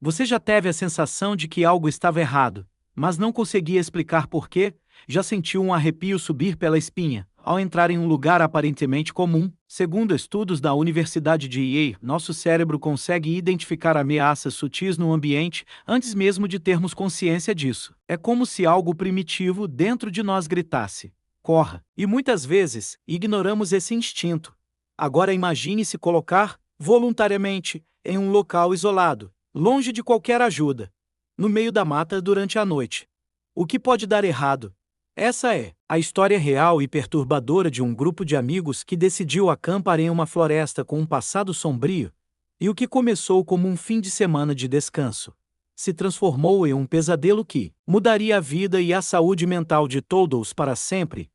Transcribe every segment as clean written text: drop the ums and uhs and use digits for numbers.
Você já teve a sensação de que algo estava errado, mas não conseguia explicar por quê? Já sentiu um arrepio subir pela espinha ao entrar em um lugar aparentemente comum? Segundo estudos da Universidade de Yale, nosso cérebro consegue identificar ameaças sutis no ambiente antes mesmo de termos consciência disso. É como se algo primitivo dentro de nós gritasse: corra! E muitas vezes ignoramos esse instinto. Agora imagine se colocar, voluntariamente, em um local isolado, longe de qualquer ajuda, no meio da mata durante a noite. O que pode dar errado? Essa é a história real e perturbadora de um grupo de amigos que decidiu acampar em uma floresta com um passado sombrio, e o que começou como um fim de semana de descanso se transformou em um pesadelo que mudaria a vida e a saúde mental de todos para sempre.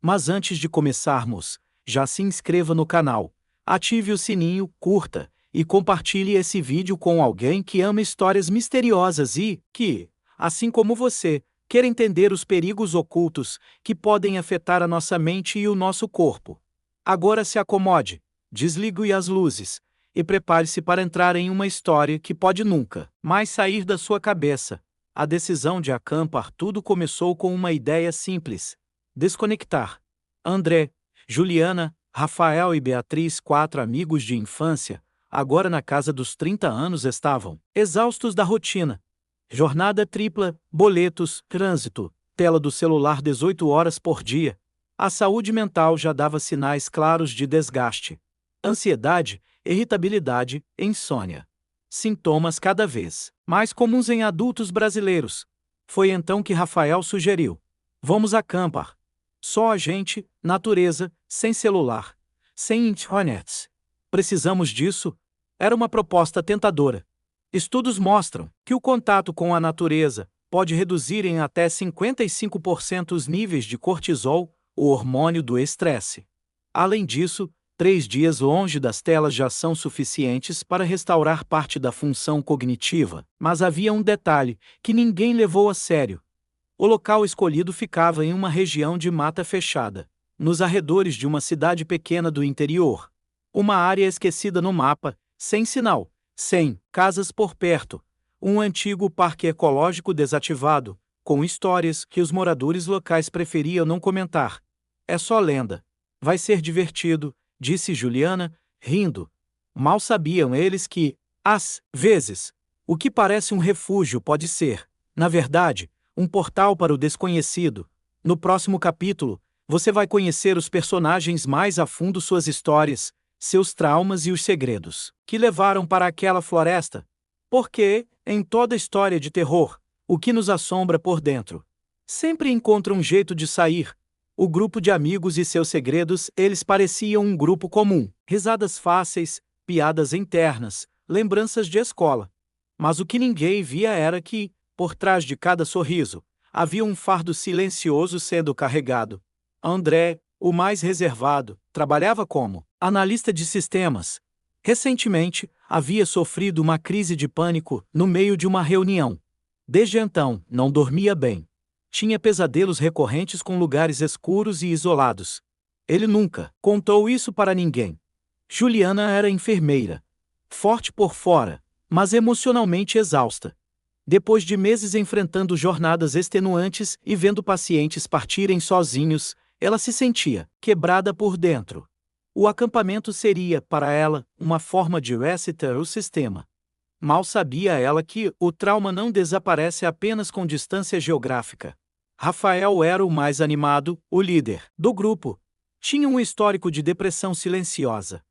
Mas antes de começarmos, já se inscreva no canal, ative o sininho, curta e compartilhe esse vídeo com alguém que ama histórias misteriosas e que, assim como você, quer entender os perigos ocultos que podem afetar a nossa mente e o nosso corpo. Agora se acomode, desligue as luzes e prepare-se para entrar em uma história que pode nunca mais sair da sua cabeça. A decisão de acampar tudo começou com uma ideia simples: desconectar. André, Juliana, Rafael e Beatriz, 4 amigos de infância, agora na casa dos 30 anos, estavam exaustos da rotina. Jornada tripla, boletos, trânsito, tela do celular 18 horas por dia. A saúde mental já dava sinais claros de desgaste. Ansiedade, irritabilidade, insônia. Sintomas cada vez mais comuns em adultos brasileiros. Foi então que Rafael sugeriu: vamos acampar. Só a gente, natureza, sem celular, sem internet. Precisamos disso? Era uma proposta tentadora. Estudos mostram que o contato com a natureza pode reduzir em até 55% os níveis de cortisol, o hormônio do estresse. Além disso, 3 dias longe das telas já são suficientes para restaurar parte da função cognitiva. Mas havia um detalhe que ninguém levou a sério. O local escolhido ficava em uma região de mata fechada, nos arredores de uma cidade pequena do interior. Uma área esquecida no mapa, sem sinal, sem casas por perto, um antigo parque ecológico desativado, com histórias que os moradores locais preferiam não comentar. É só lenda. Vai ser divertido, disse Juliana, rindo. Mal sabiam eles que, às vezes, o que parece um refúgio pode ser, na verdade, um portal para o desconhecido. No próximo capítulo, você vai conhecer os personagens mais a fundo, suas histórias, seus traumas e os segredos que levaram para aquela floresta. Porque, em toda história de terror, o que nos assombra por dentro sempre encontra um jeito de sair. O grupo de amigos e seus segredos, eles pareciam um grupo comum. Risadas fáceis, piadas internas, lembranças de escola. Mas o que ninguém via era que, por trás de cada sorriso, havia um fardo silencioso sendo carregado. André, o mais reservado, trabalhava como analista de sistemas. Recentemente, havia sofrido uma crise de pânico no meio de uma reunião. Desde então, não dormia bem. Tinha pesadelos recorrentes com lugares escuros e isolados. Ele nunca contou isso para ninguém. Juliana era enfermeira. Forte por fora, mas emocionalmente exausta. Depois de meses enfrentando jornadas extenuantes e vendo pacientes partirem sozinhos, ela se sentia quebrada por dentro. O acampamento seria, para ela, uma forma de resetar o sistema. Mal sabia ela que o trauma não desaparece apenas com distância geográfica. Rafael era o mais animado, o líder do grupo. Tinha um histórico de depressão silenciosa.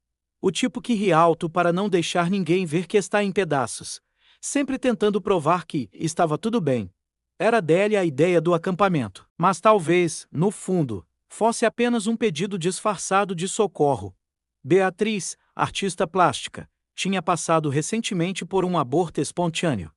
O tipo que ri alto para não deixar ninguém ver que está em pedaços, sempre tentando provar que estava tudo bem. Era dele a ideia do acampamento, mas talvez, no fundo, fosse apenas um pedido disfarçado de socorro. Beatriz, artista plástica, tinha passado recentemente por um aborto espontâneo.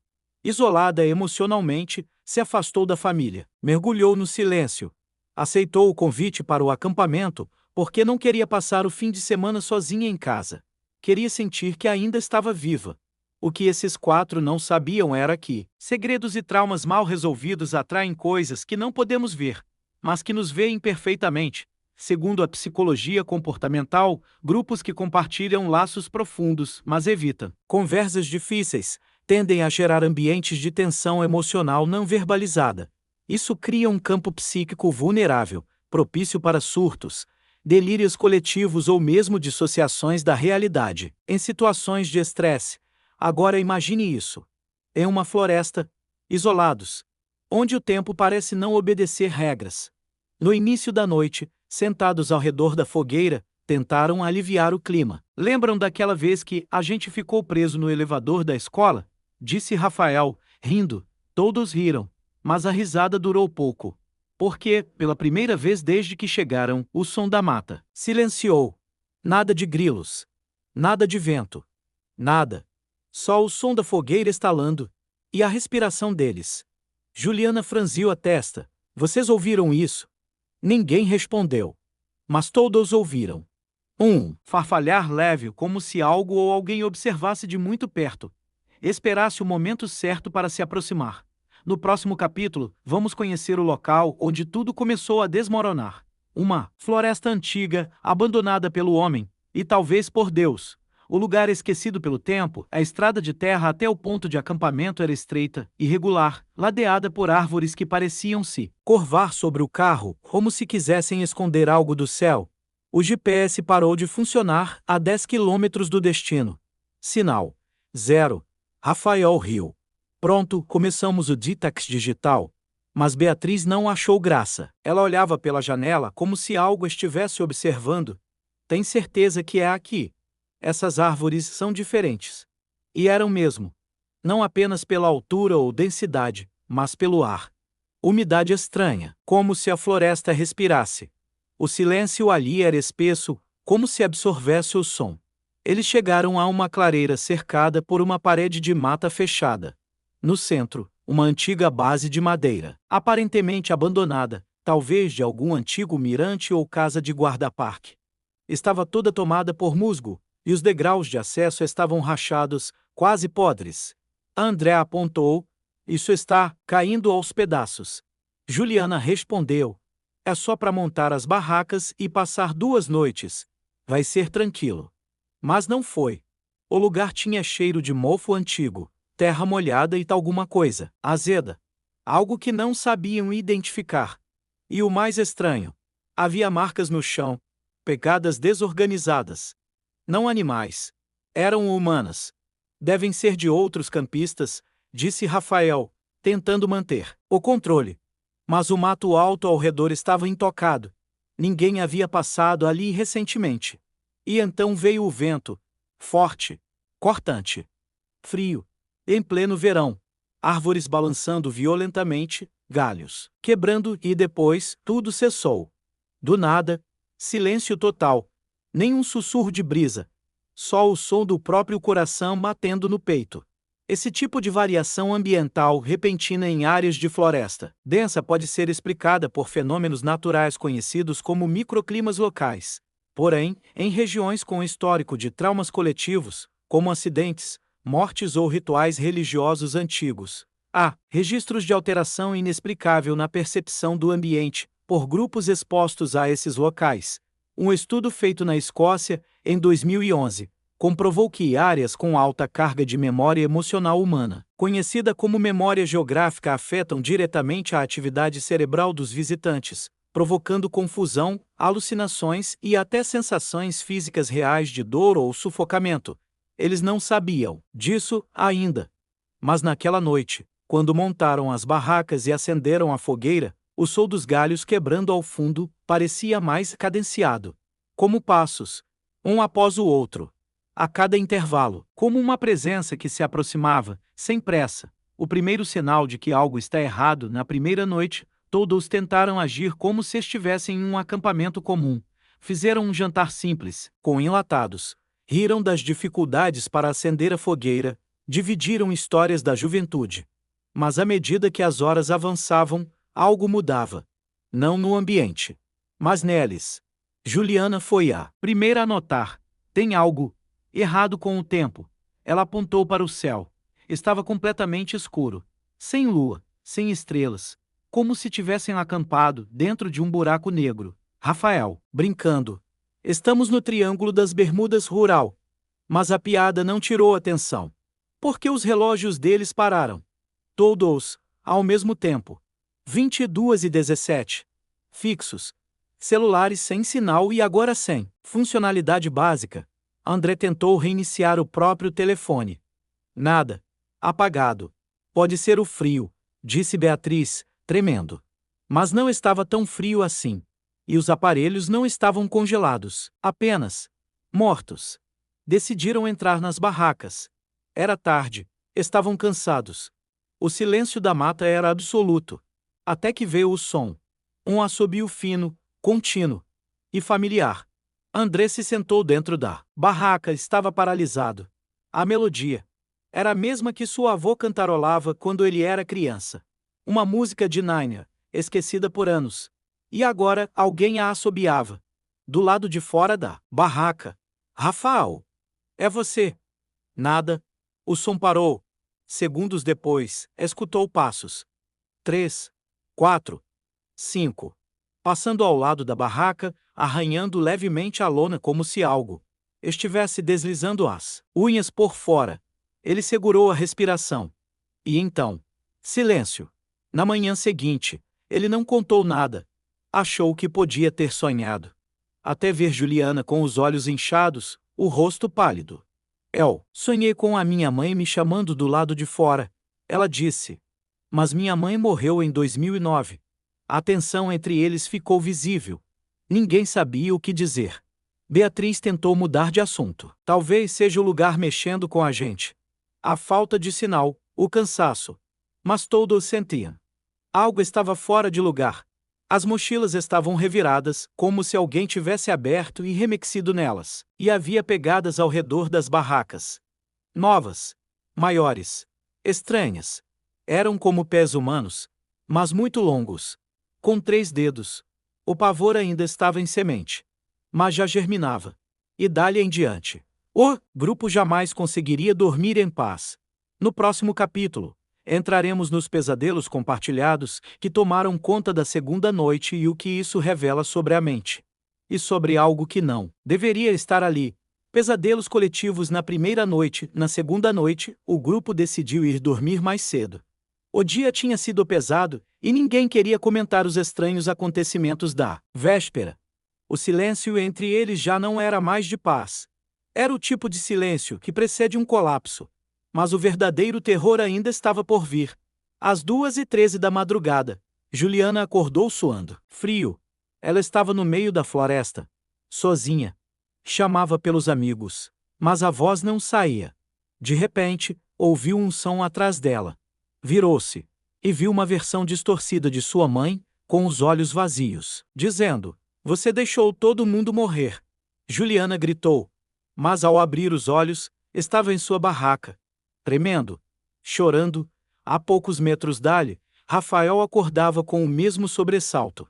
Isolada emocionalmente, se afastou da família, mergulhou no silêncio. Aceitou o convite para o acampamento porque não queria passar o fim de semana sozinha em casa. Queria sentir que ainda estava viva. O que esses 4 não sabiam era que segredos e traumas mal resolvidos atraem coisas que não podemos ver, mas que nos veem perfeitamente. Segundo a psicologia comportamental, grupos que compartilham laços profundos, mas evitam conversas difíceis, tendem a gerar ambientes de tensão emocional não verbalizada. Isso cria um campo psíquico vulnerável, propício para surtos, delírios coletivos ou mesmo dissociações da realidade. Em situações de estresse, agora imagine isso. Em uma floresta, isolados, onde o tempo parece não obedecer regras. No início da noite, sentados ao redor da fogueira, tentaram aliviar o clima. Lembram daquela vez que a gente ficou preso no elevador da escola? Disse Rafael, rindo. Todos riram, mas a risada durou pouco. Porque, pela primeira vez desde que chegaram, o som da mata silenciou. Nada de grilos. Nada de vento. Nada. Só o som da fogueira estalando. E a respiração deles. Juliana franziu a testa. Vocês ouviram isso? Ninguém respondeu. Mas todos ouviram. Farfalhar leve, como se algo ou alguém observasse de muito perto. Esperasse o momento certo para se aproximar. No próximo capítulo, vamos conhecer o local onde tudo começou a desmoronar. Uma floresta antiga, abandonada pelo homem, e talvez por Deus. O lugar esquecido pelo tempo, a estrada de terra até o ponto de acampamento era estreita, irregular, ladeada por árvores que pareciam se curvar sobre o carro, como se quisessem esconder algo do céu. O GPS parou de funcionar a 10 quilômetros do destino. Sinal 0. Rafael riu. Pronto, começamos o detox digital. Mas Beatriz não achou graça. Ela olhava pela janela como se algo estivesse observando. Tem certeza que é aqui? Essas árvores são diferentes. E eram mesmo. Não apenas pela altura ou densidade, mas pelo ar. Umidade estranha, como se a floresta respirasse. O silêncio ali era espesso, como se absorvesse o som. Eles chegaram a uma clareira cercada por uma parede de mata fechada. No centro, uma antiga base de madeira, aparentemente abandonada, talvez de algum antigo mirante ou casa de guarda-parque. Estava toda tomada por musgo, e os degraus de acesso estavam rachados, quase podres. André apontou. Isso está caindo aos pedaços. Juliana respondeu. É só para montar as barracas e passar 2 noites. Vai ser tranquilo. Mas não foi. O lugar tinha cheiro de mofo antigo, terra molhada e alguma coisa azeda. Algo que não sabiam identificar. E o mais estranho, havia marcas no chão, pegadas desorganizadas. Não animais. Eram humanas. Devem ser de outros campistas, disse Rafael, tentando manter o controle. Mas o mato alto ao redor estava intocado. Ninguém havia passado ali recentemente. E então veio o vento, forte, cortante, frio, em pleno verão. Árvores balançando violentamente, galhos quebrando e depois tudo cessou. Do nada, silêncio total. Nem um sussurro de brisa. Só o som do próprio coração batendo no peito. Esse tipo de variação ambiental repentina em áreas de floresta densa pode ser explicada por fenômenos naturais conhecidos como microclimas locais. Porém, em regiões com histórico de traumas coletivos, como acidentes, mortes ou rituais religiosos antigos, há registros de alteração inexplicável na percepção do ambiente por grupos expostos a esses locais. Um estudo feito na Escócia, em 2011, comprovou que áreas com alta carga de memória emocional humana, conhecida como memória geográfica, afetam diretamente a atividade cerebral dos visitantes, provocando confusão, alucinações e até sensações físicas reais de dor ou sufocamento. Eles não sabiam disso ainda. Mas naquela noite, quando montaram as barracas e acenderam a fogueira, o som dos galhos quebrando ao fundo parecia mais cadenciado. Como passos, um após o outro. A cada intervalo, como uma presença que se aproximava, sem pressa. O primeiro sinal de que algo está errado na primeira noite, todos tentaram agir como se estivessem em um acampamento comum. Fizeram um jantar simples, com enlatados. Riram das dificuldades para acender a fogueira, dividiram histórias da juventude. Mas à medida que as horas avançavam, algo mudava. Não no ambiente, mas neles. Juliana foi a primeira a notar. Tem algo errado com o tempo. Ela apontou para o céu. Estava completamente escuro. Sem lua, sem estrelas. Como se tivessem acampado dentro de um buraco negro. Rafael, brincando. Estamos no Triângulo das Bermudas rural. Mas a piada não tirou atenção. Porque os relógios deles pararam. Todos, ao mesmo tempo. 22h17. Fixos. Celulares sem sinal e agora sem funcionalidade básica. André tentou reiniciar o próprio telefone. Nada. Apagado. Pode ser o frio, disse Beatriz, tremendo. Mas não estava tão frio assim. E os aparelhos não estavam congelados, apenas mortos. Decidiram entrar nas barracas. Era tarde, estavam cansados. O silêncio da mata era absoluto. Até que veio o som. Um assobio fino, contínuo e familiar. André se sentou dentro da barraca, estava paralisado. A melodia era a mesma que sua avó cantarolava quando ele era criança. Uma música de Nárnia, esquecida por anos. E agora alguém a assobiava. Do lado de fora da barraca. Rafael! É você! Nada. O som parou. Segundos depois, escutou passos. 3, 4, 5. Passando ao lado da barraca, arranhando levemente a lona como se algo estivesse deslizando as unhas por fora. Ele segurou a respiração. E então, silêncio. Na manhã seguinte, ele não contou nada. Achou que podia ter sonhado. Até ver Juliana com os olhos inchados, o rosto pálido. Sonhei com a minha mãe me chamando do lado de fora. Ela disse. Mas minha mãe morreu em 2009. A tensão entre eles ficou visível. Ninguém sabia o que dizer. Beatriz tentou mudar de assunto. Talvez seja o lugar mexendo com a gente. A falta de sinal, o cansaço. Mas todos sentiam. Algo estava fora de lugar. As mochilas estavam reviradas, como se alguém tivesse aberto e remexido nelas, e havia pegadas ao redor das barracas. Novas, maiores, estranhas. Eram como pés humanos, mas muito longos, com 3 dedos. O pavor ainda estava em semente, mas já germinava. E dali em diante, o grupo jamais conseguiria dormir em paz. No próximo capítulo, entraremos nos pesadelos compartilhados que tomaram conta da segunda noite e o que isso revela sobre a mente. E sobre algo que não deveria estar ali. Pesadelos coletivos na primeira noite. Na segunda noite, o grupo decidiu ir dormir mais cedo. O dia tinha sido pesado e ninguém queria comentar os estranhos acontecimentos da véspera. O silêncio entre eles já não era mais de paz. Era o tipo de silêncio que precede um colapso. Mas o verdadeiro terror ainda estava por vir. Às 2h13 da madrugada, Juliana acordou suando frio. Ela estava no meio da floresta, sozinha. Chamava pelos amigos, mas a voz não saía. De repente, ouviu um som atrás dela. Virou-se e viu uma versão distorcida de sua mãe, com os olhos vazios, dizendo: "Você deixou todo mundo morrer." Juliana gritou, mas ao abrir os olhos, estava em sua barraca. Tremendo, chorando, a poucos metros dali, Rafael acordava com o mesmo sobressalto.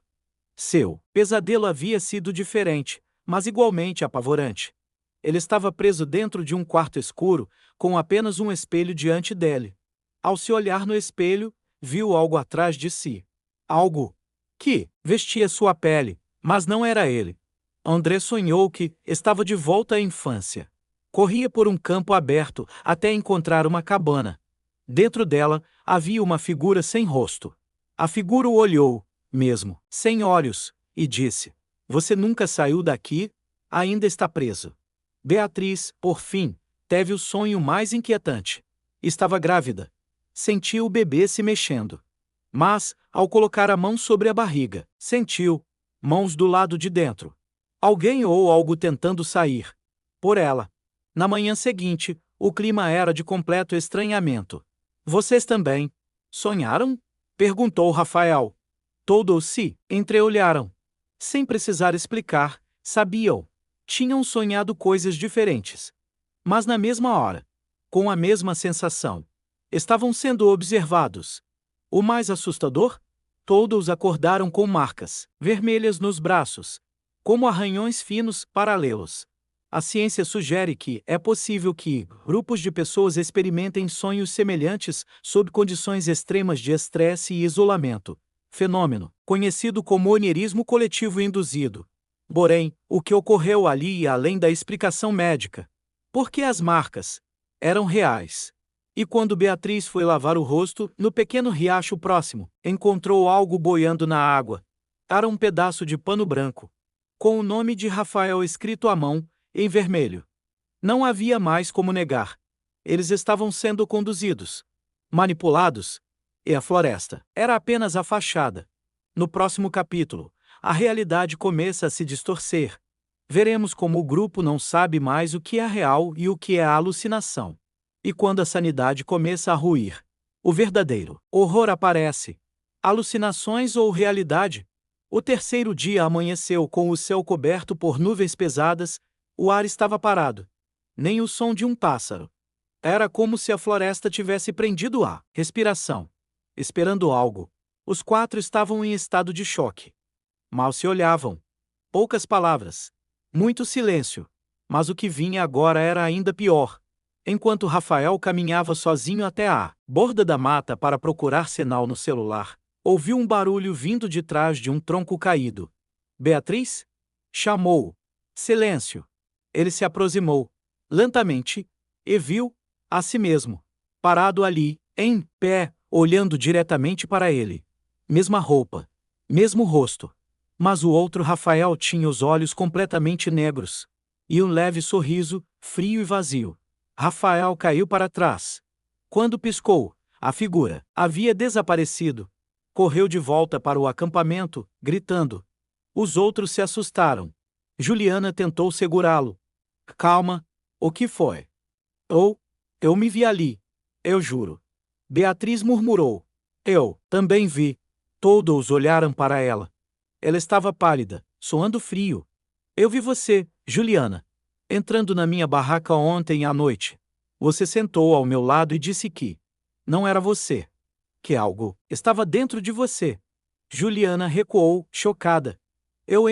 Seu pesadelo havia sido diferente, mas igualmente apavorante. Ele estava preso dentro de um quarto escuro, com apenas um espelho diante dele. Ao se olhar no espelho, viu algo atrás de si. Algo que vestia sua pele, mas não era ele. André sonhou que estava de volta à infância. Corria por um campo aberto até encontrar uma cabana. Dentro dela, havia uma figura sem rosto. A figura o olhou, mesmo, sem olhos, e disse: "Você nunca saiu daqui? Ainda está preso." Beatriz, por fim, teve o sonho mais inquietante. Estava grávida. Sentiu o bebê se mexendo. Mas, ao colocar a mão sobre a barriga, sentiu mãos do lado de dentro. Alguém ou algo tentando sair por ela. Na manhã seguinte, o clima era de completo estranhamento. "Vocês também sonharam?" perguntou Rafael. Todos se entreolharam. Sem precisar explicar, sabiam. Tinham sonhado coisas diferentes. Mas na mesma hora, com a mesma sensação, estavam sendo observados. O mais assustador? Todos acordaram com marcas vermelhas nos braços, como arranhões finos paralelos. A ciência sugere que é possível que grupos de pessoas experimentem sonhos semelhantes sob condições extremas de estresse e isolamento, fenômeno conhecido como onierismo coletivo induzido. Porém, o que ocorreu ali ia além da explicação médica. Porque as marcas eram reais. E quando Beatriz foi lavar o rosto, no pequeno riacho próximo, encontrou algo boiando na água. Era um pedaço de pano branco, com o nome de Rafael escrito à mão, em vermelho. Não havia mais como negar. Eles estavam sendo conduzidos, manipulados, e a floresta era apenas a fachada. No próximo capítulo, a realidade começa a se distorcer. Veremos como o grupo não sabe mais o que é real e o que é alucinação. E quando a sanidade começa a ruir, o verdadeiro horror aparece. Alucinações ou realidade? O terceiro dia amanheceu com o céu coberto por nuvens pesadas, o ar estava parado. Nem o som de um pássaro. Era como se a floresta tivesse prendido a respiração, esperando algo. Os quatro estavam em estado de choque. Mal se olhavam. Poucas palavras. Muito silêncio. Mas o que vinha agora era ainda pior. Enquanto Rafael caminhava sozinho até a borda da mata para procurar sinal no celular, ouviu um barulho vindo de trás de um tronco caído. Beatriz? Chamou. Silêncio. Ele se aproximou, lentamente, e viu a si mesmo, parado ali, em pé, olhando diretamente para ele. Mesma roupa, mesmo rosto. Mas o outro Rafael tinha os olhos completamente negros. E um leve sorriso, frio e vazio. Rafael caiu para trás. Quando piscou, a figura havia desaparecido. Correu de volta para o acampamento, gritando. Os outros se assustaram. Juliana tentou segurá-lo. Calma, o que foi? Eu me vi ali. Eu juro. Beatriz murmurou. Eu também vi. Todos olharam para ela. Ela estava pálida, suando frio. Eu vi você, Juliana, entrando na minha barraca ontem à noite. Você sentou ao meu lado e disse que não era você. Que algo estava dentro de você. Juliana recuou, chocada. Eu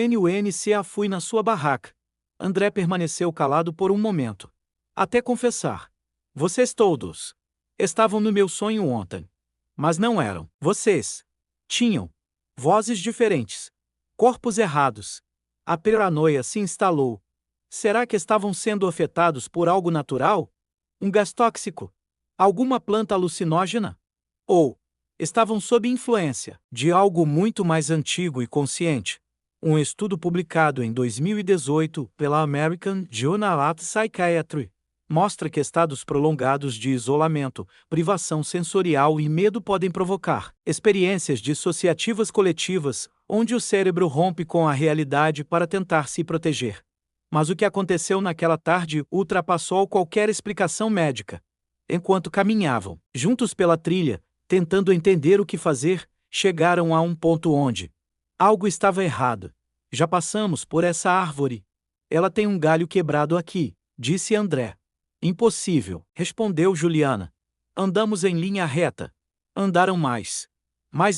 fui na sua barraca. André permaneceu calado por um momento. Até confessar. Vocês todos estavam no meu sonho ontem. Mas não eram vocês. Tinham vozes diferentes. Corpos errados. A paranoia se instalou. Será que estavam sendo afetados por algo natural? Um gás tóxico? Alguma planta alucinógena? Ou estavam sob influência de algo muito mais antigo e consciente? Um estudo publicado em 2018 pela American Journal of Psychiatry mostra que estados prolongados de isolamento, privação sensorial e medo podem provocar experiências dissociativas coletivas, onde o cérebro rompe com a realidade para tentar se proteger. Mas o que aconteceu naquela tarde ultrapassou qualquer explicação médica. Enquanto caminhavam juntos pela trilha, tentando entender o que fazer, chegaram a um ponto onde algo estava errado. Já passamos por essa árvore. Ela tem um galho quebrado aqui, disse André. Impossível, respondeu Juliana. Andamos em linha reta. Andaram mais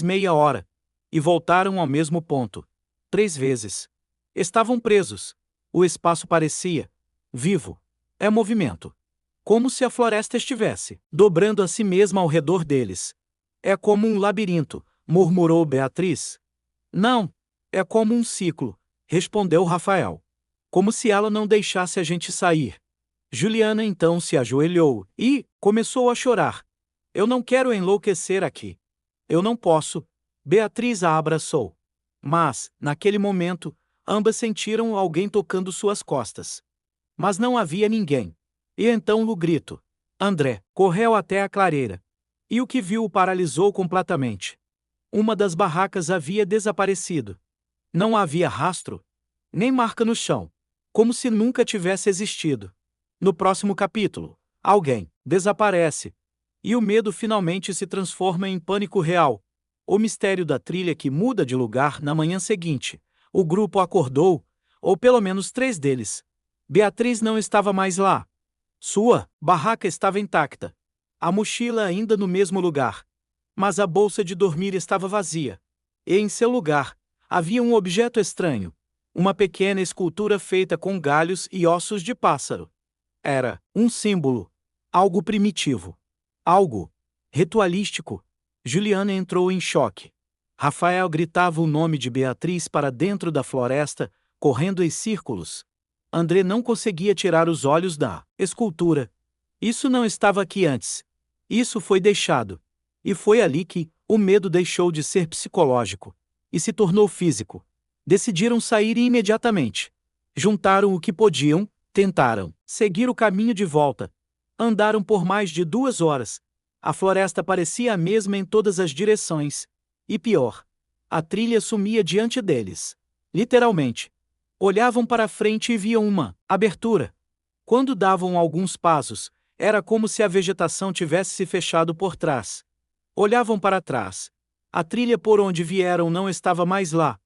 meia hora. E voltaram ao mesmo ponto. 3 vezes. Estavam presos. O espaço parecia vivo. É movimento. Como se a floresta estivesse dobrando a si mesma ao redor deles. É como um labirinto, murmurou Beatriz. Não, é como um ciclo, respondeu Rafael. Como se ela não deixasse a gente sair. Juliana então se ajoelhou e começou a chorar. Eu não quero enlouquecer aqui. Eu não posso. Beatriz a abraçou. Mas, naquele momento, ambas sentiram alguém tocando suas costas. Mas não havia ninguém. E então o grito. André correu até a clareira. E o que viu o paralisou completamente. Uma das barracas havia desaparecido. Não havia rastro, nem marca no chão, como se nunca tivesse existido. No próximo capítulo, alguém desaparece. E o medo finalmente se transforma em pânico real. O mistério da trilha que muda de lugar na manhã seguinte. O grupo acordou, ou pelo menos 3 deles. Beatriz não estava mais lá. Sua barraca estava intacta. A mochila ainda no mesmo lugar. Mas a bolsa de dormir estava vazia. E em seu lugar, havia um objeto estranho. Uma pequena escultura feita com galhos e ossos de pássaro. Era um símbolo. Algo primitivo. Algo ritualístico. Juliana entrou em choque. Rafael gritava o nome de Beatriz para dentro da floresta, correndo em círculos. André não conseguia tirar os olhos da escultura. Isso não estava aqui antes. Isso foi deixado. E foi ali que o medo deixou de ser psicológico e se tornou físico. Decidiram sair imediatamente. Juntaram o que podiam, tentaram seguir o caminho de volta. Andaram por mais de 2 horas. A floresta parecia a mesma em todas as direções. E pior, a trilha sumia diante deles. Literalmente. Olhavam para frente e viam uma abertura. Quando davam alguns passos, era como se a vegetação tivesse se fechado por trás. Olhavam para trás. A trilha por onde vieram não estava mais lá.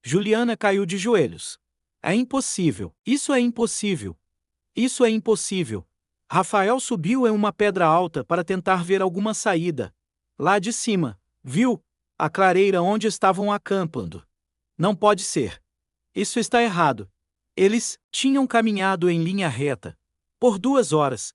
Juliana caiu de joelhos. É impossível. Isso é impossível. Isso é impossível. Rafael subiu em uma pedra alta para tentar ver alguma saída. Lá de cima, viu a clareira onde estavam acampando. Não pode ser. Isso está errado. Eles tinham caminhado em linha reta por 2 horas,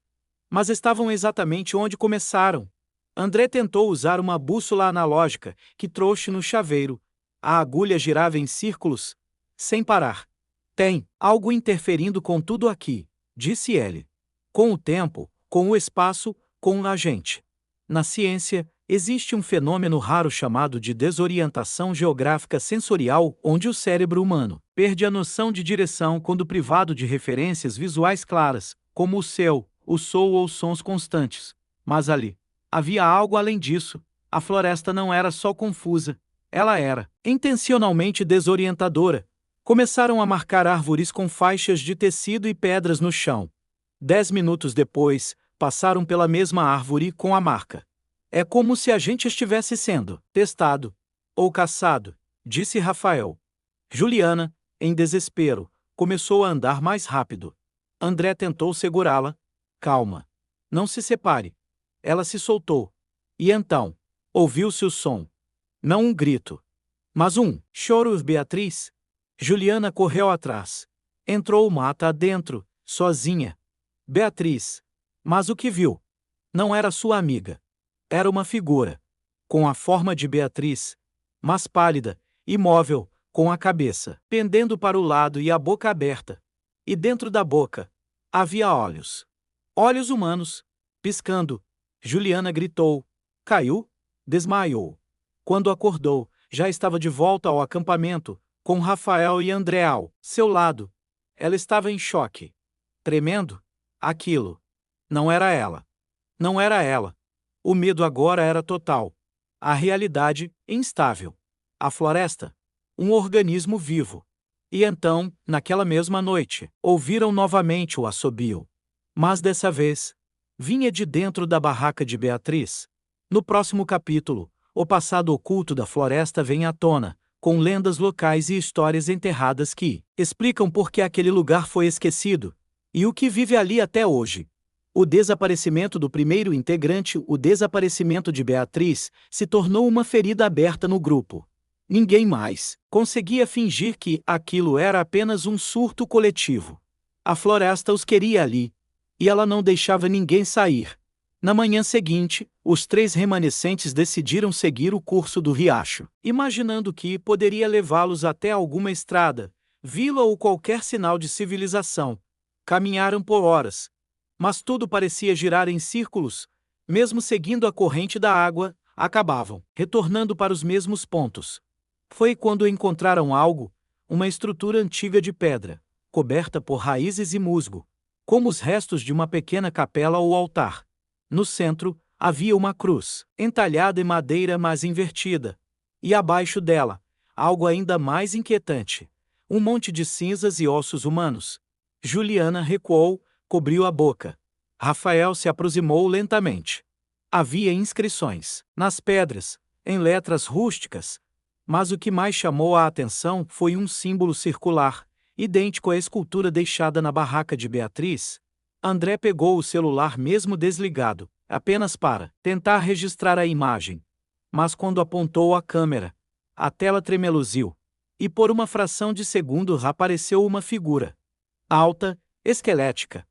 mas estavam exatamente onde começaram. André tentou usar uma bússola analógica que trouxe no chaveiro. A agulha girava em círculos, sem parar. Tem algo interferindo com tudo aqui, disse ele. Com o tempo, com o espaço, com a gente. Na ciência, existe um fenômeno raro chamado de desorientação geográfica sensorial, onde o cérebro humano perde a noção de direção quando privado de referências visuais claras, como o céu, o sol ou sons constantes. Mas ali havia algo além disso. A floresta não era só confusa, ela era intencionalmente desorientadora. Começaram a marcar árvores com faixas de tecido e pedras no chão. 10 minutos depois, passaram pela mesma árvore com a marca. É como se a gente estivesse sendo testado ou caçado, disse Rafael. Juliana, em desespero, começou a andar mais rápido. André tentou segurá-la. Calma. Não se separe. Ela se soltou. E então, ouviu-se o som. Não um grito, mas um choro. Beatriz. Juliana correu atrás. Entrou mata adentro, sozinha. Beatriz. Mas o que viu? Não era sua amiga. Era uma figura. Com a forma de Beatriz, mas pálida, imóvel, com a cabeça pendendo para o lado e a boca aberta. E dentro da boca havia olhos. Olhos humanos, piscando. Juliana gritou. Caiu? Desmaiou. Quando acordou, já estava de volta ao acampamento, com Rafael e André ao seu lado. Ela estava em choque. Tremendo. Aquilo não era ela. Não era ela. O medo agora era total. A realidade, instável. A floresta, um organismo vivo. E então, naquela mesma noite, ouviram novamente o assobio. Mas dessa vez, vinha de dentro da barraca de Beatriz. No próximo capítulo, o passado oculto da floresta vem à tona, com lendas locais e histórias enterradas que explicam por que aquele lugar foi esquecido e o que vive ali até hoje. O desaparecimento do primeiro integrante, o desaparecimento de Beatriz, se tornou uma ferida aberta no grupo. Ninguém mais conseguia fingir que aquilo era apenas um surto coletivo. A floresta os queria ali, e ela não deixava ninguém sair. Na manhã seguinte, os 3 remanescentes decidiram seguir o curso do riacho, imaginando que poderia levá-los até alguma estrada, vila ou qualquer sinal de civilização. Caminharam por horas, mas tudo parecia girar em círculos. Mesmo seguindo a corrente da água, acabavam retornando para os mesmos pontos. Foi quando encontraram algo, uma estrutura antiga de pedra, coberta por raízes e musgo, como os restos de uma pequena capela ou altar. No centro, havia uma cruz, entalhada em madeira mas invertida. E abaixo dela, algo ainda mais inquietante, um monte de cinzas e ossos humanos. Juliana recuou, cobriu a boca. Rafael se aproximou lentamente. Havia inscrições nas pedras, em letras rústicas. Mas o que mais chamou a atenção foi um símbolo circular, idêntico à escultura deixada na barraca de Beatriz. André pegou o celular mesmo desligado, apenas para tentar registrar a imagem. Mas quando apontou a câmera, a tela tremeluziu. E por uma fração de segundo apareceu uma figura. Alta, esquelética.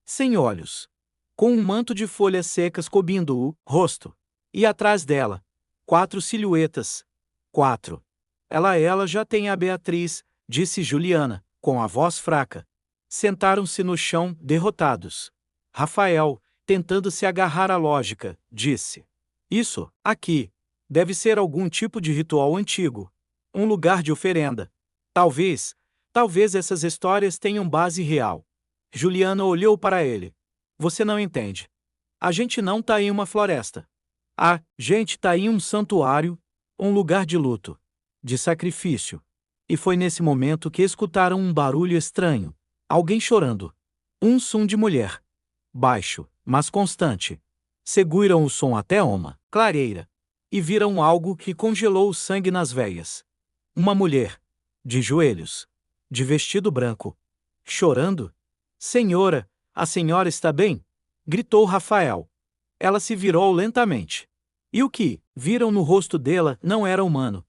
Sem olhos. Com um manto de folhas secas cobrindo o rosto. E atrás dela, 4 silhuetas. 4. Ela já tem a Beatriz, disse Juliana, com a voz fraca. Sentaram-se no chão, derrotados. Rafael tentando se agarrar à lógica, disse: Isso, aqui, deve ser algum tipo de ritual antigo. Um lugar de oferenda. Talvez essas histórias tenham base real. Juliana olhou para ele. Você não entende. A gente não tá em uma floresta. A gente tá em um santuário, um lugar de luto, de sacrifício. E foi nesse momento que escutaram um barulho estranho. Alguém chorando. Um som de mulher. Baixo, mas constante. Seguiram o som até uma clareira. E viram algo que congelou o sangue nas veias. Uma mulher. De joelhos. De vestido branco. Chorando. Senhora, a senhora está bem? Gritou Rafael. Ela se virou lentamente. E o que viram no rosto dela não era humano.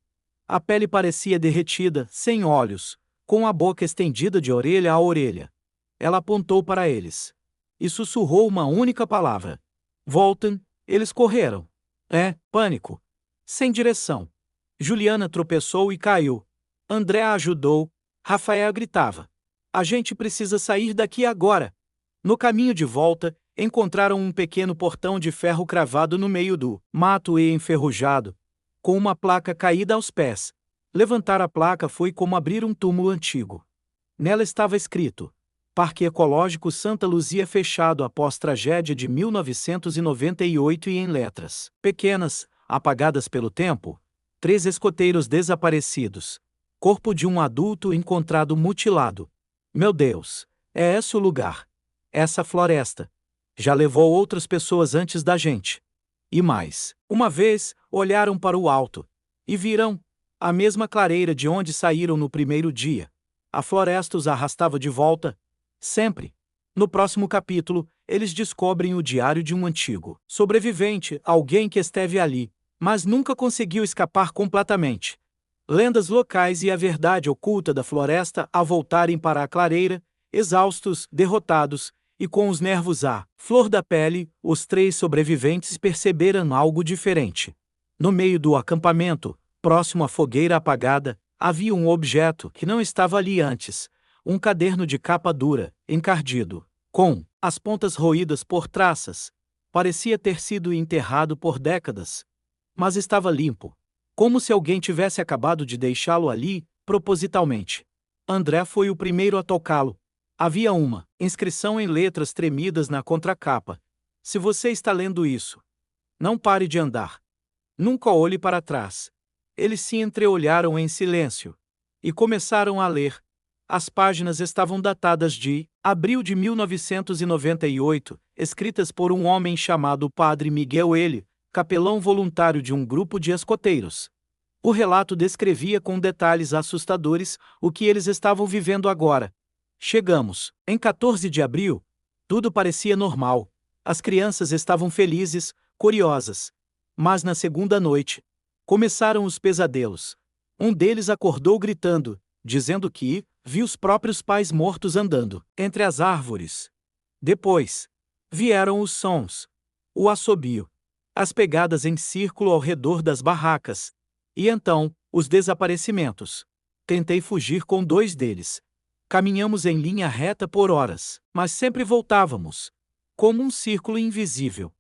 A pele parecia derretida, sem olhos, com a boca estendida de orelha a orelha. Ela apontou para eles. E sussurrou uma única palavra. Voltem. Eles correram. Pânico. Sem direção. Juliana tropeçou e caiu. André a ajudou. Rafael gritava. A gente precisa sair daqui agora. No caminho de volta, encontraram um pequeno portão de ferro cravado no meio do mato e enferrujado, com uma placa caída aos pés. Levantar a placa foi como abrir um túmulo antigo. Nela estava escrito: Parque Ecológico Santa Luzia fechado após tragédia de 1998 e em letras pequenas, apagadas pelo tempo, 3 escoteiros desaparecidos. Corpo de um adulto encontrado mutilado. Meu Deus, é esse o lugar. Essa floresta. Já levou outras pessoas antes da gente. E mais, uma vez, olharam para o alto. E viram a mesma clareira de onde saíram no primeiro dia. A floresta os arrastava de volta. Sempre. No próximo capítulo, eles descobrem o diário de um antigo sobrevivente, alguém que esteve ali, mas nunca conseguiu escapar completamente. Lendas locais e a verdade oculta da floresta a voltarem para a clareira, exaustos, derrotados, e com os nervos à flor da pele, os 3 sobreviventes perceberam algo diferente. No meio do acampamento, próximo à fogueira apagada, havia um objeto que não estava ali antes. Um caderno de capa dura, encardido, com as pontas roídas por traças. Parecia ter sido enterrado por décadas. Mas estava limpo. Como se alguém tivesse acabado de deixá-lo ali, propositalmente. André foi o primeiro a tocá-lo. Havia uma inscrição em letras tremidas na contracapa. Se você está lendo isso, não pare de andar. Nunca olhe para trás. Eles se entreolharam em silêncio. E começaram a ler. As páginas estavam datadas de abril de 1998, escritas por um homem chamado Padre Miguel L., capelão voluntário de um grupo de escoteiros. O relato descrevia com detalhes assustadores o que eles estavam vivendo agora. Chegamos. Em 14 de abril, tudo parecia normal. As crianças estavam felizes, curiosas. Mas na segunda noite, começaram os pesadelos. Um deles acordou gritando, dizendo que viu os próprios pais mortos andando entre as árvores. Depois, vieram os sons, o assobio, as pegadas em círculo ao redor das barracas. E então, os desaparecimentos. Tentei fugir com 2 deles. Caminhamos em linha reta por horas, mas sempre voltávamos. Como um círculo invisível.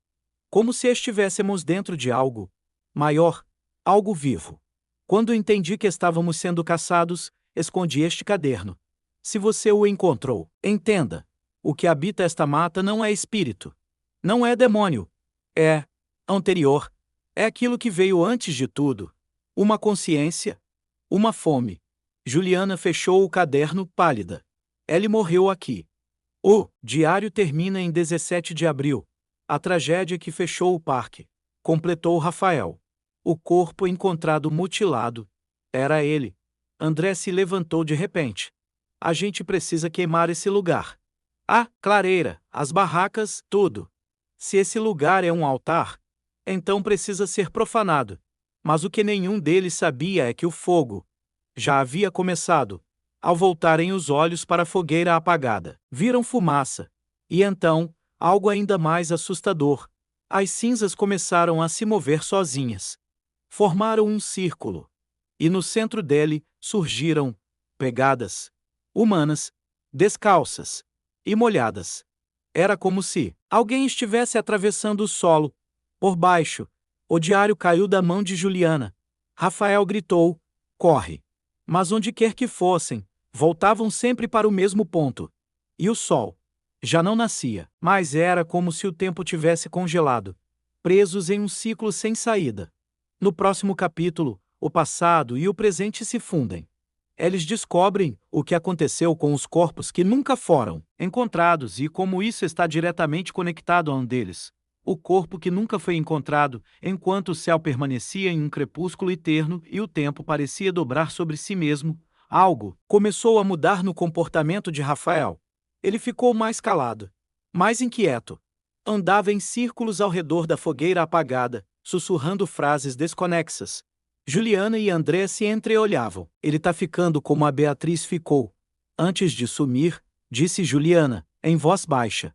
Como se estivéssemos dentro de algo maior, algo vivo. Quando entendi que estávamos sendo caçados, escondi este caderno. Se você o encontrou, entenda. O que habita esta mata não é espírito. Não é demônio. É anterior. É aquilo que veio antes de tudo. Uma consciência. Uma fome. Juliana fechou o caderno, pálida. Ele morreu aqui. O diário termina em 17 de abril. A tragédia que fechou o parque. Completou Rafael. O corpo encontrado mutilado. Era ele. André se levantou de repente. A gente precisa queimar esse lugar. A clareira, as barracas, tudo. Se esse lugar é um altar, então precisa ser profanado. Mas o que nenhum deles sabia é que o fogo já havia começado. Ao voltarem os olhos para a fogueira apagada, viram fumaça. E então, algo ainda mais assustador. As cinzas começaram a se mover sozinhas. Formaram um círculo. E no centro dele, surgiram pegadas humanas, descalças e molhadas. Era como se alguém estivesse atravessando o solo. Por baixo, o diário caiu da mão de Juliana. Rafael gritou: corre! Mas onde quer que fossem, voltavam sempre para o mesmo ponto. E o sol já não nascia, mas era como se o tempo tivesse congelado, presos em um ciclo sem saída. No próximo capítulo, o passado e o presente se fundem. Eles descobrem o que aconteceu com os corpos que nunca foram encontrados e como isso está diretamente conectado a um deles. O corpo que nunca foi encontrado, enquanto o céu permanecia em um crepúsculo eterno e o tempo parecia dobrar sobre si mesmo, algo começou a mudar no comportamento de Rafael. Ele ficou mais calado, mais inquieto. Andava em círculos ao redor da fogueira apagada, sussurrando frases desconexas. Juliana e André se entreolhavam. Ele tá ficando como a Beatriz ficou. Antes de sumir, disse Juliana, em voz baixa.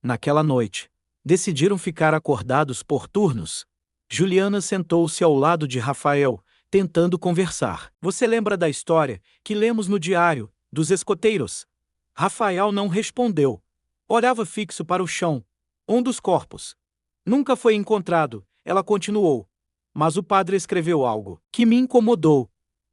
Naquela noite, decidiram ficar acordados por turnos. Juliana sentou-se ao lado de Rafael, tentando conversar. Você lembra da história que lemos no diário, dos escoteiros? Rafael não respondeu. Olhava fixo para o chão. Um dos corpos nunca foi encontrado, ela continuou. Mas o padre escreveu algo que me incomodou.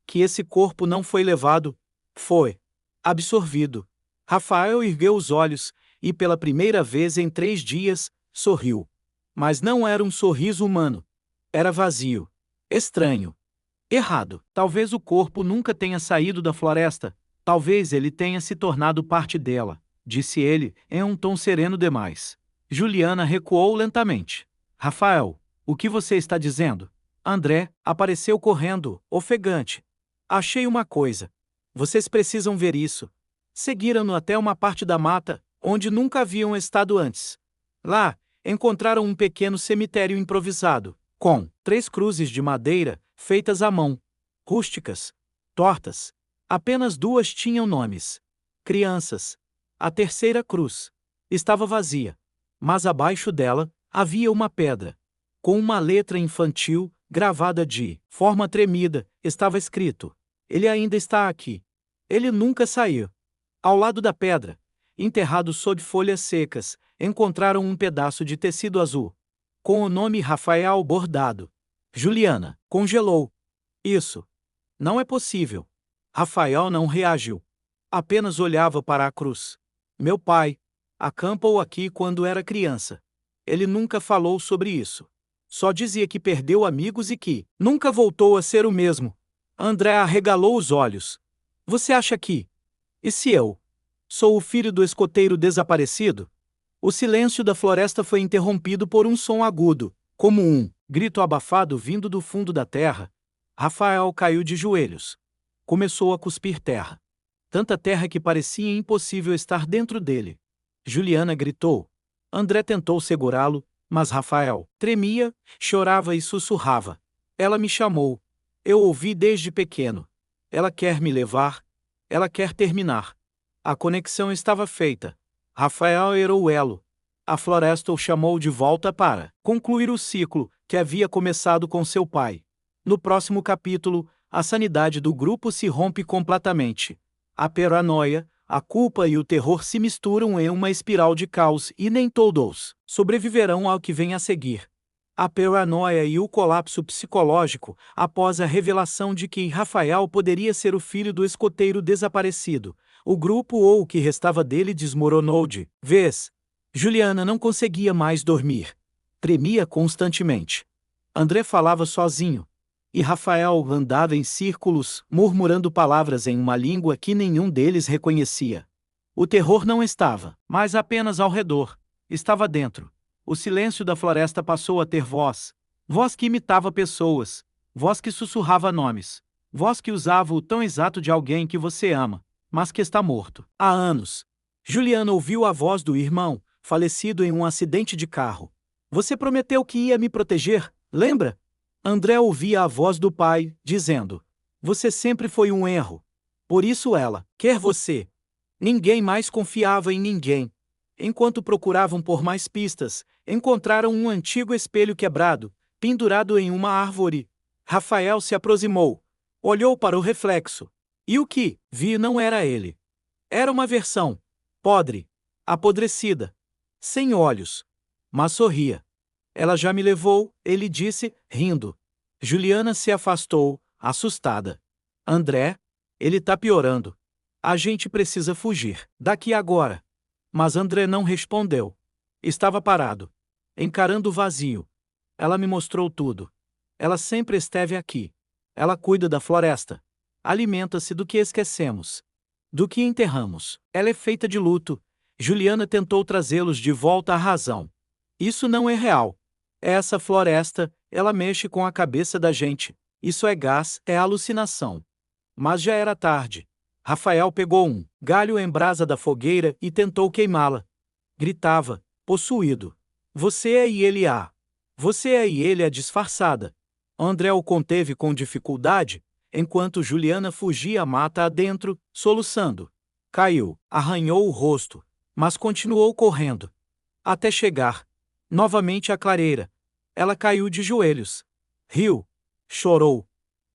Que esse corpo não foi levado, foi absorvido. Rafael ergueu os olhos e, pela primeira vez em 3 dias, sorriu. Mas não era um sorriso humano. Era vazio, estranho, errado. Talvez o corpo nunca tenha saído da floresta. Talvez ele tenha se tornado parte dela, disse ele, em um tom sereno demais. Juliana recuou lentamente. Rafael, o que você está dizendo? André apareceu correndo, ofegante. Achei uma coisa. Vocês precisam ver isso. Seguiram-no até uma parte da mata, onde nunca haviam estado antes. Lá, encontraram um pequeno cemitério improvisado, com 3 cruzes de madeira, feitas à mão. Rústicas, tortas. Apenas 2 tinham nomes. Crianças. A terceira cruz estava vazia. Mas abaixo dela, havia uma pedra. Com uma letra infantil, gravada de forma tremida, estava escrito: ele ainda está aqui. Ele nunca saiu. Ao lado da pedra, enterrado sob folhas secas, encontraram um pedaço de tecido azul, com o nome Rafael bordado. Juliana congelou. Isso não é possível. Rafael não reagiu. Apenas olhava para a cruz. Meu pai acampou aqui quando era criança. Ele nunca falou sobre isso. Só dizia que perdeu amigos e que nunca voltou a ser o mesmo. André arregalou os olhos. Você acha que... E se eu sou o filho do escoteiro desaparecido? O silêncio da floresta foi interrompido por um som agudo, como um grito abafado vindo do fundo da terra. Rafael caiu de joelhos. Começou a cuspir terra. Tanta terra que parecia impossível estar dentro dele. Juliana gritou. André tentou segurá-lo, mas Rafael tremia, chorava e sussurrava. Ela me chamou. Eu ouvi desde pequeno. Ela quer me levar. Ela quer terminar. A conexão estava feita. Rafael era o elo. A floresta o chamou de volta para concluir o ciclo que havia começado com seu pai. No próximo capítulo, a sanidade do grupo se rompe completamente. A paranoia, a culpa e o terror se misturam em uma espiral de caos e nem todos sobreviverão ao que vem a seguir. A paranoia e o colapso psicológico após a revelação de que Rafael poderia ser o filho do escoteiro desaparecido. O grupo ou o que restava dele desmoronou de vez. Juliana não conseguia mais dormir. Tremia constantemente. André falava sozinho. E Rafael andava em círculos, murmurando palavras em uma língua que nenhum deles reconhecia. O terror não estava, mas apenas ao redor. Estava dentro. O silêncio da floresta passou a ter voz. Voz que imitava pessoas. Voz que sussurrava nomes. Voz que usava o tom exato de alguém que você ama, mas que está morto há anos. Juliana ouviu a voz do irmão, falecido em um acidente de carro. Você prometeu que ia me proteger, lembra? André ouvia a voz do pai, dizendo: você sempre foi um erro. Por isso ela quer você. Ninguém mais confiava em ninguém. Enquanto procuravam por mais pistas, encontraram um antigo espelho quebrado, pendurado em uma árvore. Rafael se aproximou. Olhou para o reflexo. E o que vi não era ele. Era uma versão podre, apodrecida. sem olhos. Mas sorria. Ela já me levou, ele disse, rindo. Juliana se afastou, assustada. André? Ele tá piorando. A gente precisa fugir daqui agora. Mas André não respondeu. Estava parado, encarando o vazio. Ela me mostrou tudo. Ela sempre esteve aqui. Ela cuida da floresta. Alimenta-se do que esquecemos. Do que enterramos. Ela é feita de luto. Juliana tentou trazê-los de volta à razão. Isso não é real. Essa floresta, ela mexe com a cabeça da gente. Isso é gás, é alucinação. Mas já era tarde. Rafael pegou um galho em brasa da fogueira e tentou queimá-la. Gritava, possuído. Você é e ele a. Você é e ele a disfarçada. André o conteve com dificuldade, enquanto Juliana fugia mata adentro, soluçando. Caiu, arranhou o rosto, mas continuou correndo. Até chegar novamente à clareira. Ela caiu de joelhos. Riu. Chorou.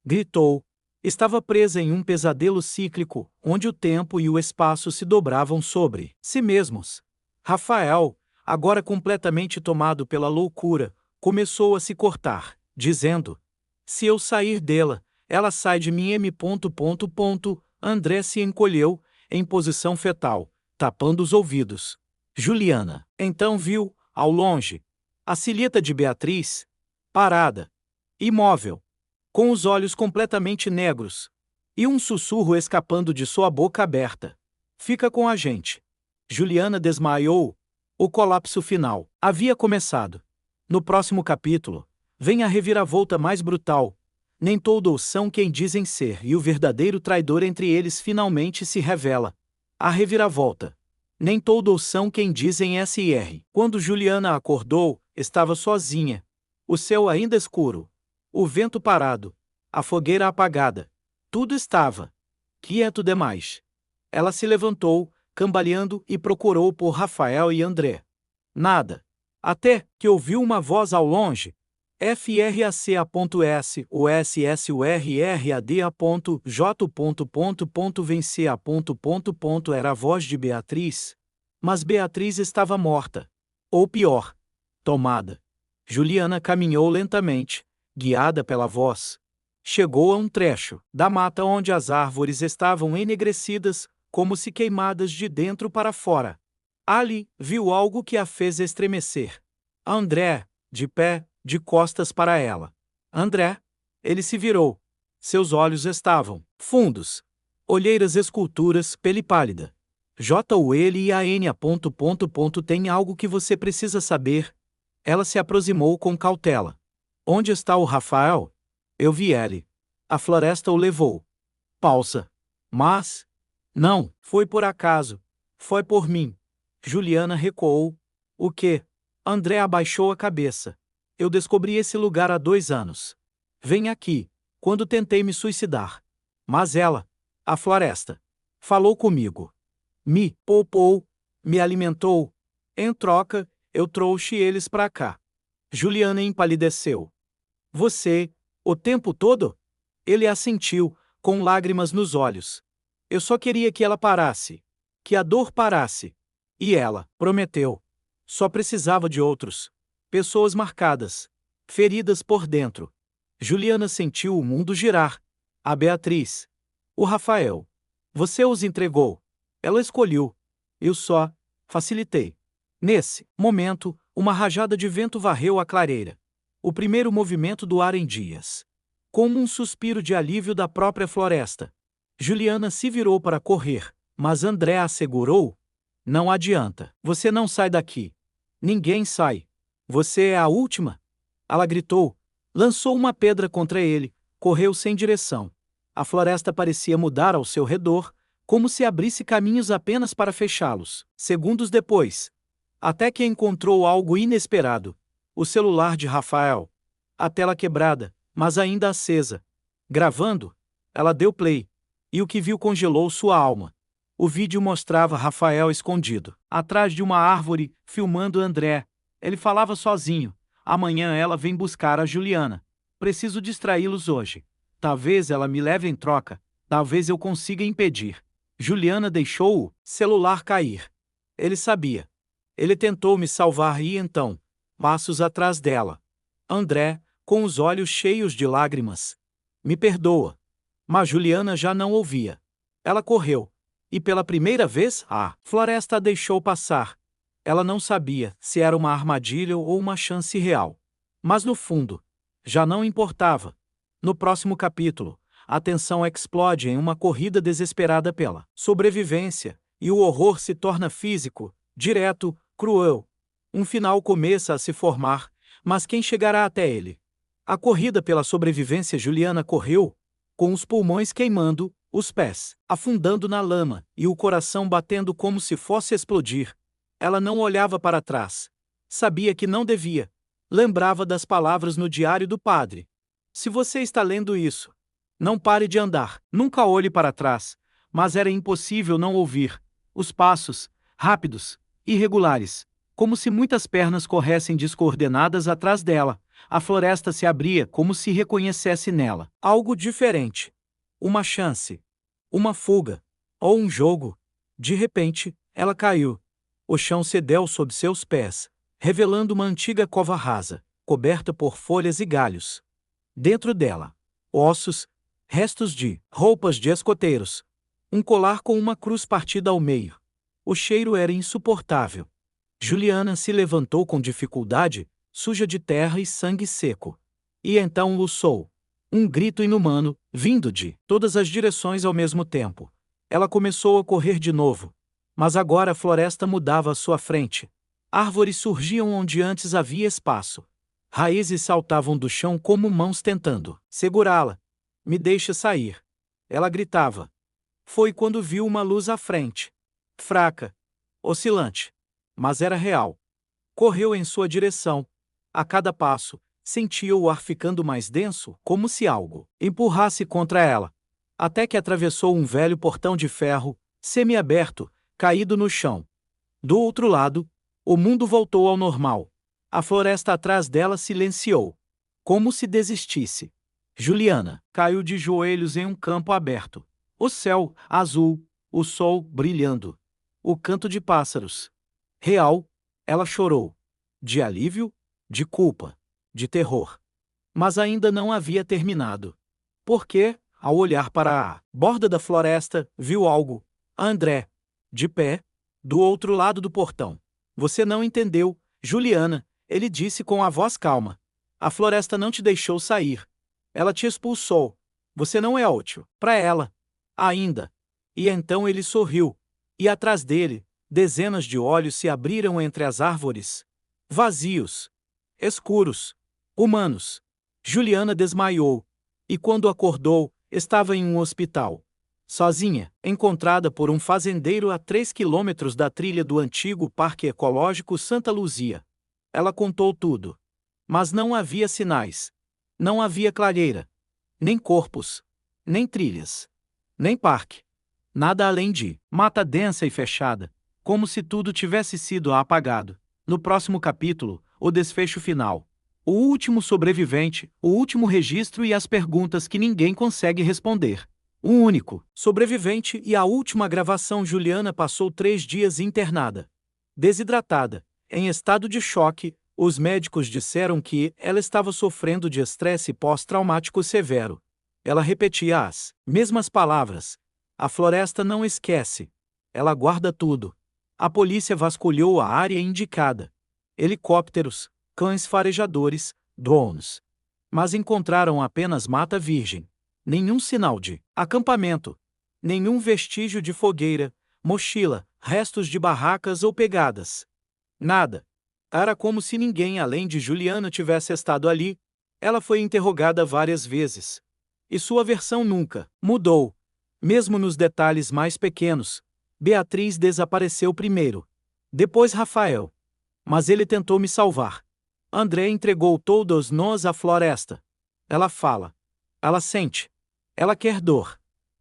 Gritou. Estava presa em um pesadelo cíclico, onde o tempo e o espaço se dobravam sobre si mesmos. Rafael, agora completamente tomado pela loucura, começou a se cortar, dizendo: se eu sair dela, ela sai de mim. André se encolheu, em posição fetal, tapando os ouvidos. Juliana, então viu, ao longe, a silhueta de Beatriz, parada, imóvel, com os olhos completamente negros, e um sussurro escapando de sua boca aberta. Fica com a gente. Juliana desmaiou. O colapso final havia começado. No próximo capítulo, vem a reviravolta mais brutal. Nem todos são quem dizem ser, e o verdadeiro traidor entre eles finalmente se revela. A reviravolta. Nem todos são quem dizem SR. Quando Juliana acordou, estava sozinha. O céu ainda escuro. O vento parado. A fogueira apagada. Tudo estava quieto demais. Ela se levantou, cambaleando, e procurou por Rafael e André. Nada. Até que ouviu uma voz ao longe. FRACA.S, o SSURRAD.J. Era a voz de Beatriz. Mas Beatriz estava morta. Ou pior, tomada. Juliana caminhou lentamente, guiada pela voz. Chegou a um trecho da mata onde as árvores estavam enegrecidas, como se queimadas de dentro para fora. Ali, viu algo que a fez estremecer. André, de pé, de costas para ela. André? Ele se virou. Seus olhos estavam fundos. Olheiras esculturas, pele pálida. J. Ele e a N. Tem algo que você precisa saber. Ela se aproximou com cautela. Onde está o Rafael? Eu vi ele. A floresta o levou. Pausa. Mas? Não, foi por acaso. Foi por mim. Juliana recuou. O quê? André abaixou a cabeça. Eu descobri esse lugar há 2 anos. Vem aqui, quando tentei me suicidar. Mas ela, a floresta, falou comigo. Me poupou, me alimentou. Em troca, eu trouxe eles para cá. Juliana empalideceu. Você, o tempo todo? Ele assentiu, com lágrimas nos olhos. Eu só queria que ela parasse. Que a dor parasse. E ela prometeu. Só precisava de outros. Pessoas marcadas. Feridas por dentro. Juliana sentiu o mundo girar. A Beatriz. O Rafael. Você os entregou. Ela escolheu. Eu só facilitei. Nesse momento, uma rajada de vento varreu a clareira. O primeiro movimento do ar em dias. Como um suspiro de alívio da própria floresta. Juliana se virou para correr, mas André assegurou: não adianta. Você não sai daqui. Ninguém sai. Você é a última? Ela gritou. Lançou uma pedra contra ele. Correu sem direção. A floresta parecia mudar ao seu redor, como se abrisse caminhos apenas para fechá-los. Segundos depois, até que encontrou algo inesperado. O celular de Rafael. A tela quebrada, mas ainda acesa. Gravando, ela deu play. E o que viu congelou sua alma. O vídeo mostrava Rafael escondido, atrás de uma árvore, filmando André. Ele falava sozinho. Amanhã ela vem buscar a Juliana. Preciso distraí-los hoje. Talvez ela me leve em troca. Talvez eu consiga impedir. Juliana deixou o celular cair. Ele sabia. Ele tentou me salvar e então, passos atrás dela. André, com os olhos cheios de lágrimas. Me perdoa. Mas Juliana já não ouvia. Ela correu. E pela primeira vez, a floresta a deixou passar. Ela não sabia se era uma armadilha ou uma chance real. Mas no fundo, já não importava. No próximo capítulo, a tensão explode em uma corrida desesperada pela sobrevivência, e o horror se torna físico, direto, cruel. Um final começa a se formar, mas quem chegará até ele? A corrida pela sobrevivência. Juliana correu, com os pulmões queimando, os pés afundando na lama e o coração batendo como se fosse explodir. Ela não olhava para trás. Sabia que não devia. Lembrava das palavras no diário do padre. Se você está lendo isso, não pare de andar, nunca olhe para trás. Mas era impossível não ouvir. Os passos, rápidos, irregulares, como se muitas pernas corressem descoordenadas atrás dela. A floresta se abria como se reconhecesse nela algo diferente. Uma chance. Uma fuga. Ou um jogo. De repente, ela caiu. O chão cedeu sob seus pés, revelando uma antiga cova rasa, coberta por folhas e galhos. Dentro dela, ossos, restos de roupas de escoteiros. Um colar com uma cruz partida ao meio. O cheiro era insuportável. Juliana se levantou com dificuldade, suja de terra e sangue seco. E então luçou. Um grito inumano, vindo de todas as direções ao mesmo tempo. Ela começou a correr de novo. Mas agora a floresta mudava à sua frente. Árvores surgiam onde antes havia espaço. Raízes saltavam do chão como mãos tentando segurá-la. Me deixe sair. Ela gritava. Foi quando viu uma luz à frente. Fraca. Oscilante. Mas era real. Correu em sua direção. A cada passo, sentia o ar ficando mais denso, como se algo empurrasse contra ela. Até que atravessou um velho portão de ferro, semi-aberto, caído no chão. Do outro lado, o mundo voltou ao normal. A floresta atrás dela silenciou. Como se desistisse. Juliana caiu de joelhos em um campo aberto. O céu, azul, o sol, brilhando. O canto de pássaros. Real, ela chorou. De alívio, de culpa, de terror. Mas ainda não havia terminado. Porque, ao olhar para a borda da floresta, viu algo. André, de pé, do outro lado do portão. Você não entendeu, Juliana, ele disse com a voz calma. A floresta não te deixou sair. Ela te expulsou. Você não é útil para ela. Ainda. E então ele sorriu. E atrás dele, dezenas de olhos se abriram entre as árvores. Vazios. Escuros. Humanos. Juliana desmaiou. E quando acordou, estava em um hospital. Sozinha, encontrada por um fazendeiro a 3 quilômetros da trilha do antigo Parque Ecológico Santa Luzia. Ela contou tudo. Mas não havia sinais. Não havia clareira. Nem corpos. Nem trilhas. Nem parque. Nada além de mata densa e fechada, como se tudo tivesse sido apagado. No próximo capítulo, o desfecho final. O último sobrevivente, o último registro e as perguntas que ninguém consegue responder. O único sobrevivente e a última gravação. Juliana passou 3 dias internada. Desidratada, em estado de choque, os médicos disseram que ela estava sofrendo de estresse pós-traumático severo. Ela repetia as mesmas palavras. A floresta não esquece. Ela guarda tudo. A polícia vasculhou a área indicada. Helicópteros, cães farejadores, drones. Mas encontraram apenas mata virgem. Nenhum sinal de acampamento. Nenhum vestígio de fogueira, mochila, restos de barracas ou pegadas. Nada. Era como se ninguém além de Juliana tivesse estado ali. Ela foi interrogada várias vezes. E sua versão nunca mudou. Mesmo nos detalhes mais pequenos. Beatriz desapareceu primeiro. Depois Rafael. Mas ele tentou me salvar. André entregou todos nós à floresta. Ela fala. Ela sente. Ela quer dor.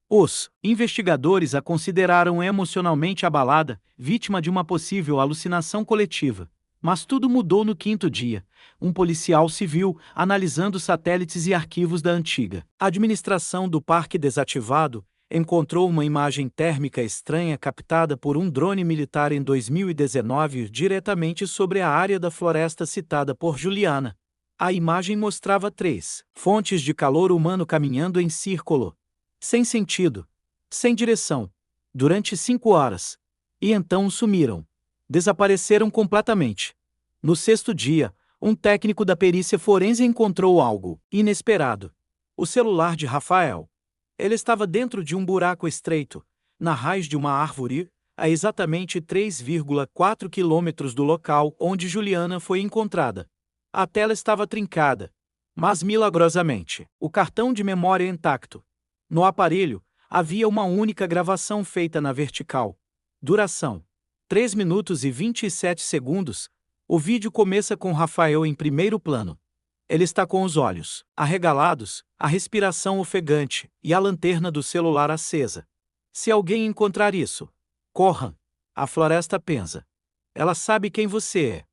Os investigadores a consideraram emocionalmente abalada, vítima de uma possível alucinação coletiva. Mas tudo mudou no 5º dia. Um policial civil, analisando satélites e arquivos da antiga administração do parque desativado, encontrou uma imagem térmica estranha captada por um drone militar em 2019 diretamente sobre a área da floresta citada por Juliana. A imagem mostrava 3 fontes de calor humano caminhando em círculo, sem sentido, sem direção, durante 5 horas. E então sumiram. Desapareceram completamente. No 6º dia, um técnico da perícia forense encontrou algo inesperado. O celular de Rafael. Ele estava dentro de um buraco estreito, na raiz de uma árvore, a exatamente 3,4 quilômetros do local onde Juliana foi encontrada. A tela estava trincada, mas milagrosamente, o cartão de memória intacto. No aparelho, havia uma única gravação feita na vertical. Duração: 3 minutos e 27 segundos. O vídeo começa com Rafael em primeiro plano. Ele está com os olhos arregalados, a respiração ofegante e a lanterna do celular acesa. Se alguém encontrar isso, corra. A floresta pensa. Ela sabe quem você é.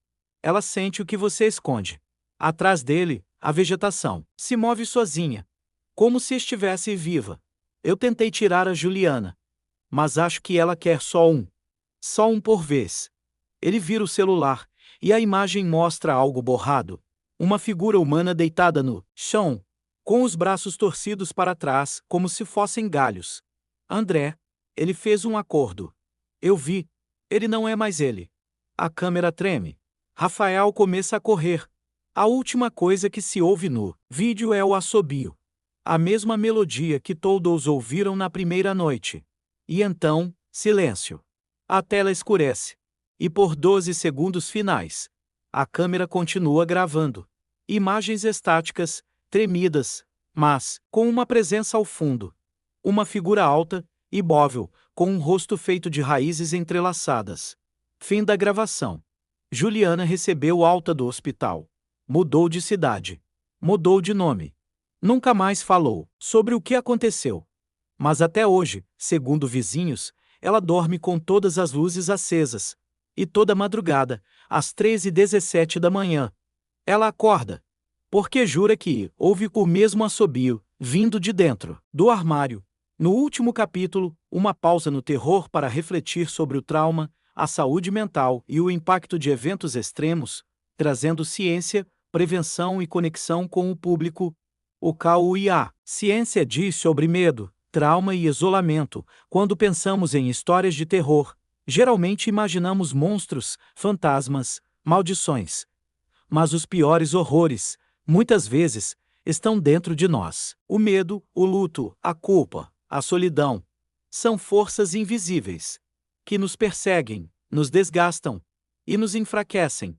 Ela sente o que você esconde. Atrás dele, a vegetação se move sozinha, como se estivesse viva. Eu tentei tirar a Juliana, mas acho que ela quer só um por vez. Ele vira o celular, e a imagem mostra algo borrado. Uma figura humana deitada no chão, com os braços torcidos para trás, como se fossem galhos. André, ele fez um acordo. Eu vi. Ele não é mais ele. A câmera treme. Rafael começa a correr. A última coisa que se ouve no vídeo é o assobio. A mesma melodia que todos ouviram na primeira noite. E então, silêncio. A tela escurece. E por 12 segundos finais, a câmera continua gravando. Imagens estáticas, tremidas, mas com uma presença ao fundo. Uma figura alta, imóvel, com um rosto feito de raízes entrelaçadas. Fim da gravação. Juliana recebeu alta do hospital. Mudou de cidade. Mudou de nome. Nunca mais falou sobre o que aconteceu. Mas até hoje, segundo vizinhos, ela dorme com todas as luzes acesas. E toda madrugada, às 3h17 da manhã, ela acorda, porque jura que ouve o mesmo assobio, vindo de dentro do armário. No último capítulo, uma pausa no terror para refletir sobre o trauma, a saúde mental e o impacto de eventos extremos, trazendo ciência, prevenção e conexão com o público. O KUIA. Ciência diz sobre medo, trauma e isolamento. Quando pensamos em histórias de terror, geralmente imaginamos monstros, fantasmas, maldições. Mas os piores horrores, muitas vezes, estão dentro de nós. O medo, o luto, a culpa, a solidão. São forças invisíveis que nos perseguem, nos desgastam e nos enfraquecem.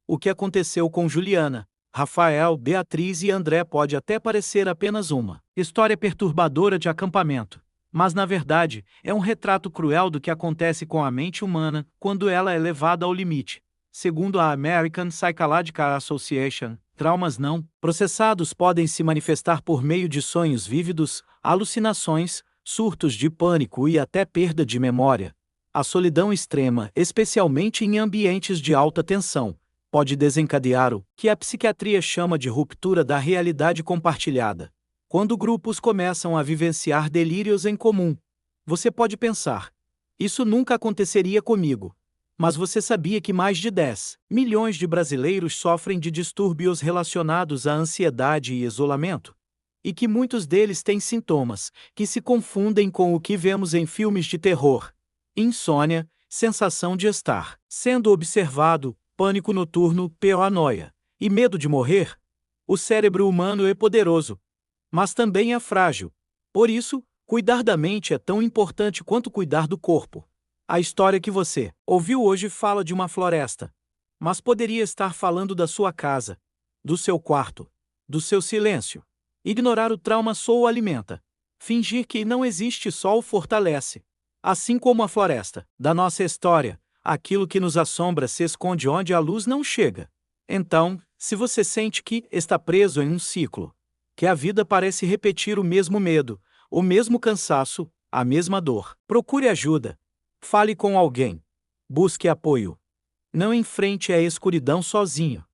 O que aconteceu com Juliana, Rafael, Beatriz e André pode até parecer apenas uma história perturbadora de acampamento, mas na verdade é um retrato cruel do que acontece com a mente humana quando ela é levada ao limite. Segundo a American Psychological Association, traumas não processados podem se manifestar por meio de sonhos vívidos, alucinações, surtos de pânico e até perda de memória. A solidão extrema, especialmente em ambientes de alta tensão, pode desencadear o que a psiquiatria chama de ruptura da realidade compartilhada. Quando grupos começam a vivenciar delírios em comum, você pode pensar: isso nunca aconteceria comigo. Mas você sabia que mais de 10 milhões de brasileiros sofrem de distúrbios relacionados à ansiedade e isolamento? E que muitos deles têm sintomas que se confundem com o que vemos em filmes de terror: insônia, sensação de estar sendo observado, pânico noturno, paranoia e medo de morrer. O cérebro humano é poderoso, mas também é frágil. Por isso, cuidar da mente é tão importante quanto cuidar do corpo. A história que você ouviu hoje fala de uma floresta, mas poderia estar falando da sua casa, do seu quarto, do seu silêncio. Ignorar o trauma só o alimenta. Fingir que não existe só o fortalece. Assim como a floresta da nossa história, aquilo que nos assombra se esconde onde a luz não chega. Então, se você sente que está preso em um ciclo, que a vida parece repetir o mesmo medo, o mesmo cansaço, a mesma dor, procure ajuda. Fale com alguém. Busque apoio. Não enfrente a escuridão sozinho.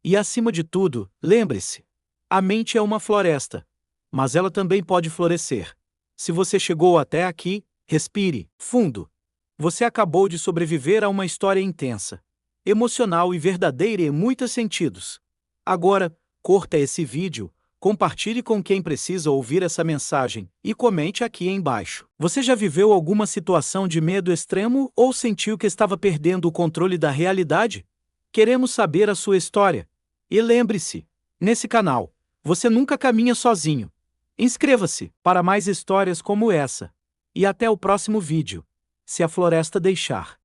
E acima de tudo, lembre-se: a mente é uma floresta, mas ela também pode florescer. Se você chegou até aqui, respire fundo. Você acabou de sobreviver a uma história intensa, emocional e verdadeira em muitos sentidos. Agora, curta esse vídeo, compartilhe com quem precisa ouvir essa mensagem e comente aqui embaixo. Você já viveu alguma situação de medo extremo ou sentiu que estava perdendo o controle da realidade? Queremos saber a sua história. E lembre-se, nesse canal, você nunca caminha sozinho. Inscreva-se para mais histórias como essa. E até o próximo vídeo, se a floresta deixar.